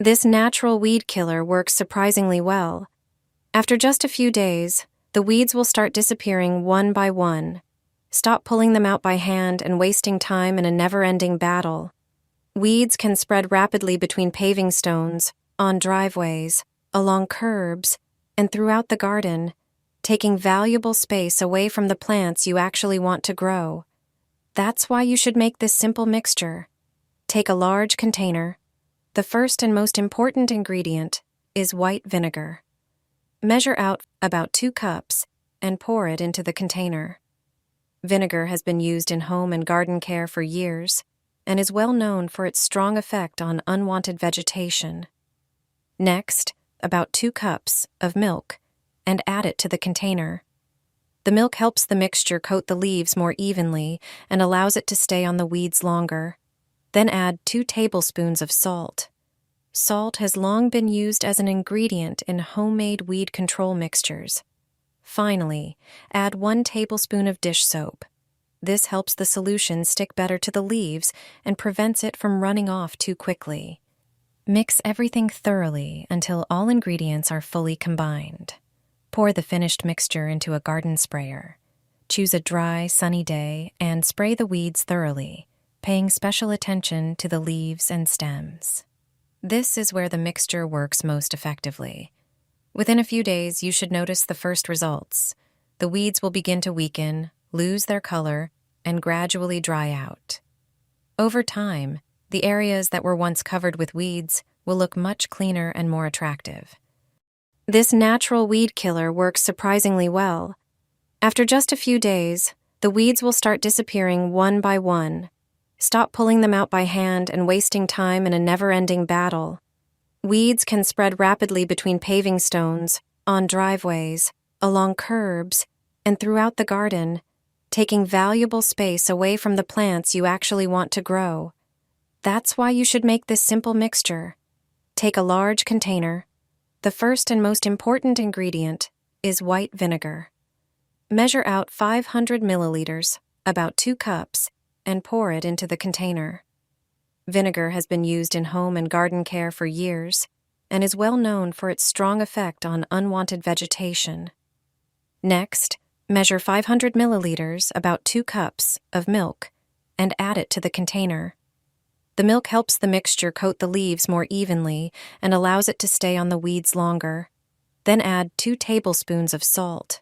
This natural weed killer works surprisingly well. After just a few days, the weeds will start disappearing one by one. Stop pulling them out by hand and wasting time in a never-ending battle. Weeds can spread rapidly between paving stones, on driveways, along curbs, and throughout the garden, taking valuable space away from the plants you actually want to grow. That's why you should make this simple mixture. Take a large container. The first and most important ingredient is white vinegar. Measure out about 2 cups and pour it into the container. Vinegar has been used in home and garden care for years and is well known for its strong effect on unwanted vegetation. Next, about 2 cups of milk and add it to the container. The milk helps the mixture coat the leaves more evenly and allows it to stay on the weeds longer. Then add 2 tablespoons of salt. Salt has long been used as an ingredient in homemade weed control mixtures. Finally, add 1 tablespoon of dish soap. This helps the solution stick better to the leaves and prevents it from running off too quickly. Mix everything thoroughly until all ingredients are fully combined. Pour the finished mixture into a garden sprayer. Choose a dry, sunny day and spray the weeds thoroughly, paying special attention to the leaves and stems. This is where the mixture works most effectively. Within a few days, you should notice the first results. The weeds will begin to weaken, lose their color, and gradually dry out. Over time, the areas that were once covered with weeds will look much cleaner and more attractive. This natural weed killer works surprisingly well. After just a few days, the weeds will start disappearing one by one. Stop pulling them out by hand and wasting time in a never-ending battle. Weeds can spread rapidly between paving stones, on driveways, along curbs, and throughout the garden, taking valuable space away from the plants you actually want to grow. That's why you should make this simple mixture. Take a large container. The first and most important ingredient is white vinegar. Measure out 500 milliliters, about 2 cups, and pour it into the container. Vinegar has been used in home and garden care for years and is well known for its strong effect on unwanted vegetation. Next, measure 500 milliliters, about 2 cups, of milk and add it to the container. The milk helps the mixture coat the leaves more evenly and allows it to stay on the weeds longer. Then add 2 tablespoons of salt.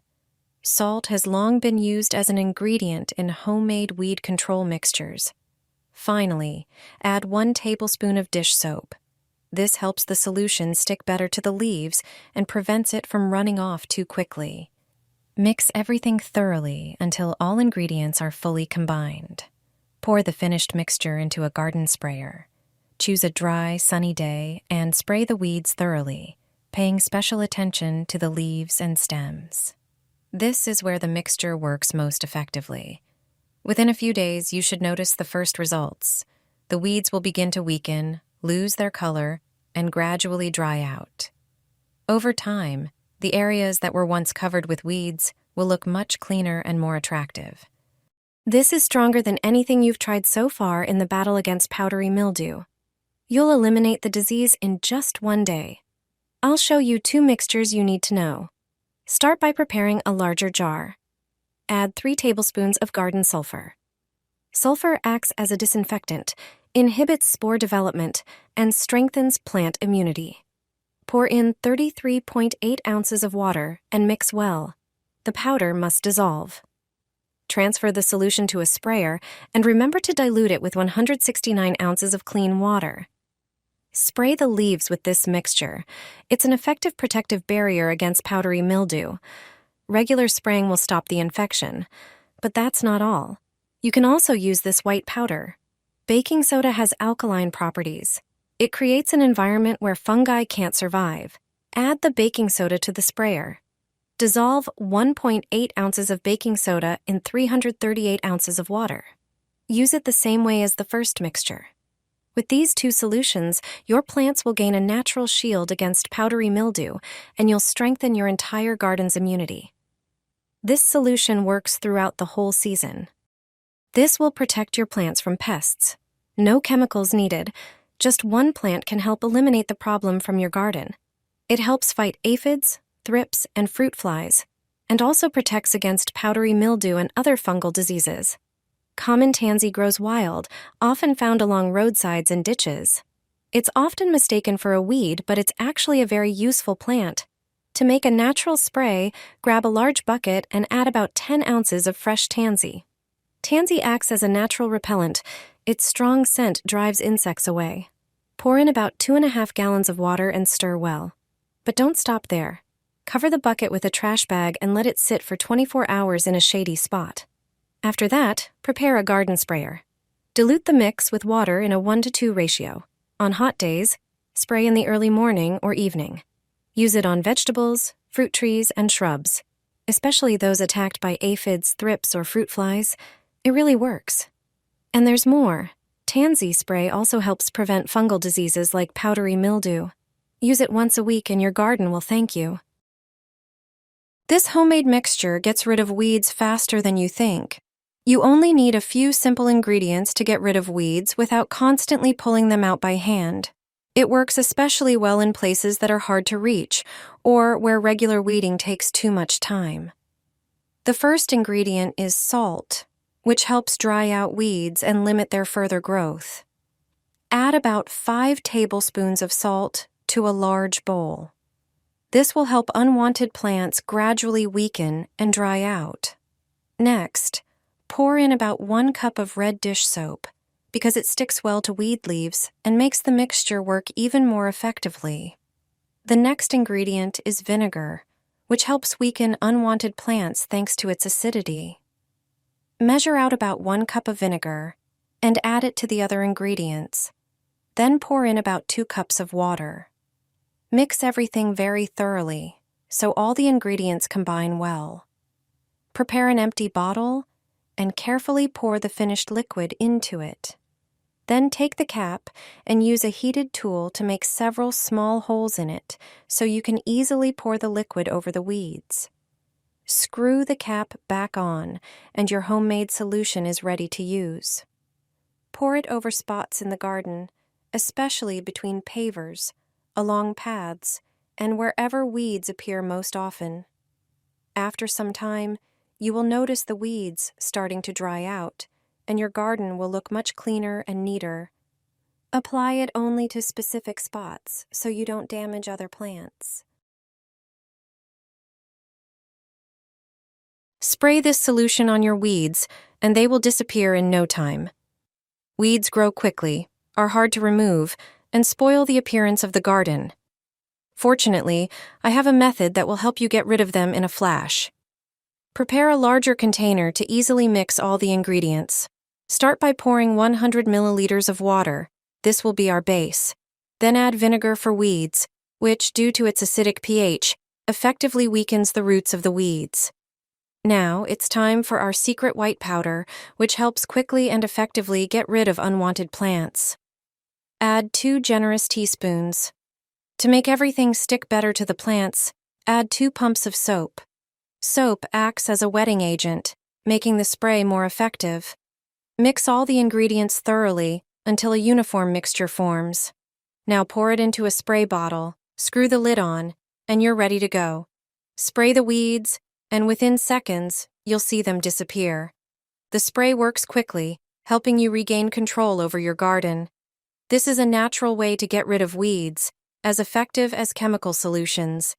Salt has long been used as an ingredient in homemade weed control mixtures. Finally, add 1 tablespoon of dish soap. This helps the solution stick better to the leaves and prevents it from running off too quickly. Mix everything thoroughly until all ingredients are fully combined. Pour the finished mixture into a garden sprayer. Choose a dry, sunny day and spray the weeds thoroughly, paying special attention to the leaves and stems. This is where the mixture works most effectively. Within a few days, you should notice the first results. The weeds will begin to weaken, lose their color, and gradually dry out. Over time, the areas that were once covered with weeds will look much cleaner and more attractive. This is stronger than anything you've tried so far in the battle against powdery mildew. You'll eliminate the disease in just 1 day. I'll show you 2 mixtures you need to know. Start by preparing a larger jar. Add 3 tablespoons of garden sulfur. Sulfur acts as a disinfectant, inhibits spore development, and strengthens plant immunity. Pour in 33.8 ounces of water and mix well. The powder must dissolve. Transfer the solution to a sprayer and remember to dilute it with 169 ounces of clean water. Spray the leaves with this mixture. It's an effective protective barrier against powdery mildew. Regular spraying will stop the infection, but that's not all. You can also use this white powder. Baking soda has alkaline properties. It creates an environment where fungi can't survive. Add the baking soda to the sprayer. Dissolve 1.8 ounces of baking soda in 338 ounces of water. Use it the same way as the first mixture. With these 2 solutions, your plants will gain a natural shield against powdery mildew, and you'll strengthen your entire garden's immunity. This solution works throughout the whole season. This will protect your plants from pests. No chemicals needed, Just one plant can help eliminate the problem from your garden. It helps fight aphids, thrips, and fruit flies, and also protects against powdery mildew and other fungal diseases. Common tansy grows wild, often found along roadsides and ditches. It's often mistaken for a weed, but it's actually a very useful plant. To make a natural spray, grab a large bucket and add about 10 ounces of fresh tansy. Tansy acts as a natural repellent. Its strong scent drives insects away. Pour in about 2.5 gallons of water and stir well. But don't stop there. Cover the bucket with a trash bag and let it sit for 24 hours in a shady spot. After that, prepare a garden sprayer. Dilute the mix with water in a 1:2 ratio. On hot days, spray in the early morning or evening. Use it on vegetables, fruit trees, and shrubs, especially those attacked by aphids, thrips, or fruit flies. It really works. And there's more. Tansy spray also helps prevent fungal diseases like powdery mildew. Use it once a week and your garden will thank you. This homemade mixture gets rid of weeds faster than you think. You only need a few simple ingredients to get rid of weeds without constantly pulling them out by hand. It works especially well in places that are hard to reach or where regular weeding takes too much time. The first ingredient is salt, which helps dry out weeds and limit their further growth. Add about 5 tablespoons of salt to a large bowl. This will help unwanted plants gradually weaken and dry out. Next, pour in about 1 cup of red dish soap because it sticks well to weed leaves and makes the mixture work even more effectively. The next ingredient is vinegar, which helps weaken unwanted plants thanks to its acidity. Measure out about 1 cup of vinegar and add it to the other ingredients. Then pour in about 2 cups of water. Mix everything very thoroughly so all the ingredients combine well. Prepare an empty bottle and carefully pour the finished liquid into it. Then take the cap and use a heated tool to make several small holes in it so you can easily pour the liquid over the weeds. Screw the cap back on and your homemade solution is ready to use. Pour it over spots in the garden, especially between pavers, along paths, and wherever weeds appear most often. After some time, you will notice the weeds starting to dry out, and your garden will look much cleaner and neater. Apply it only to specific spots so you don't damage other plants. Spray this solution on your weeds, and they will disappear in no time. Weeds grow quickly, are hard to remove, and spoil the appearance of the garden. Fortunately, I have a method that will help you get rid of them in a flash. Prepare a larger container to easily mix all the ingredients. Start by pouring 100 milliliters of water. This will be our base. Then add vinegar for weeds, which, due to its acidic pH, effectively weakens the roots of the weeds. Now, it's time for our secret white powder, which helps quickly and effectively get rid of unwanted plants. Add 2 generous teaspoons. To make everything stick better to the plants, add 2 pumps of soap. Soap acts as a wetting agent, making the spray more effective. Mix all the ingredients thoroughly until a uniform mixture forms. Now pour it into a spray bottle, screw the lid on, and you're ready to go. Spray the weeds, and within seconds, you'll see them disappear. The spray works quickly, helping you regain control over your garden. This is a natural way to get rid of weeds, as effective as chemical solutions.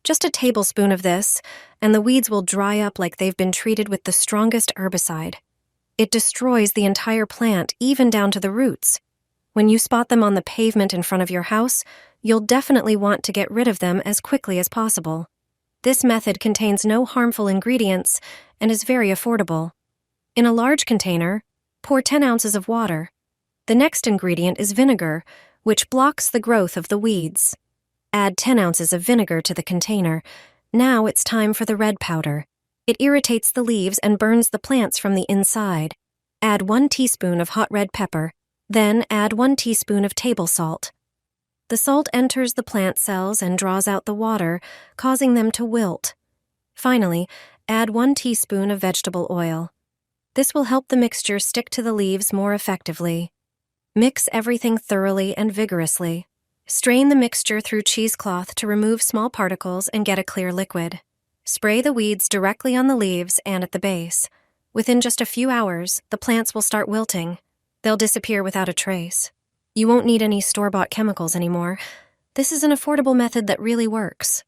Just a tablespoon of this, and the weeds will dry up like they've been treated with the strongest herbicide. It destroys the entire plant, even down to the roots. When you spot them on the pavement in front of your house, you'll definitely want to get rid of them as quickly as possible. This method contains no harmful ingredients and is very affordable. In a large container, pour 10 ounces of water. The next ingredient is vinegar, which blocks the growth of the weeds. Add 10 ounces of vinegar to the container. Now it's time for the red powder. It irritates the leaves and burns the plants from the inside. Add 1 teaspoon of hot red pepper. Then add 1 teaspoon of table salt. The salt enters the plant cells and draws out the water, causing them to wilt. Finally, add 1 teaspoon of vegetable oil. This will help the mixture stick to the leaves more effectively. Mix everything thoroughly and vigorously. Strain the mixture through cheesecloth to remove small particles and get a clear liquid. Spray the weeds directly on the leaves and at the base. Within just a few hours, the plants will start wilting. They'll disappear without a trace. You won't need any store-bought chemicals anymore. This is an affordable method that really works.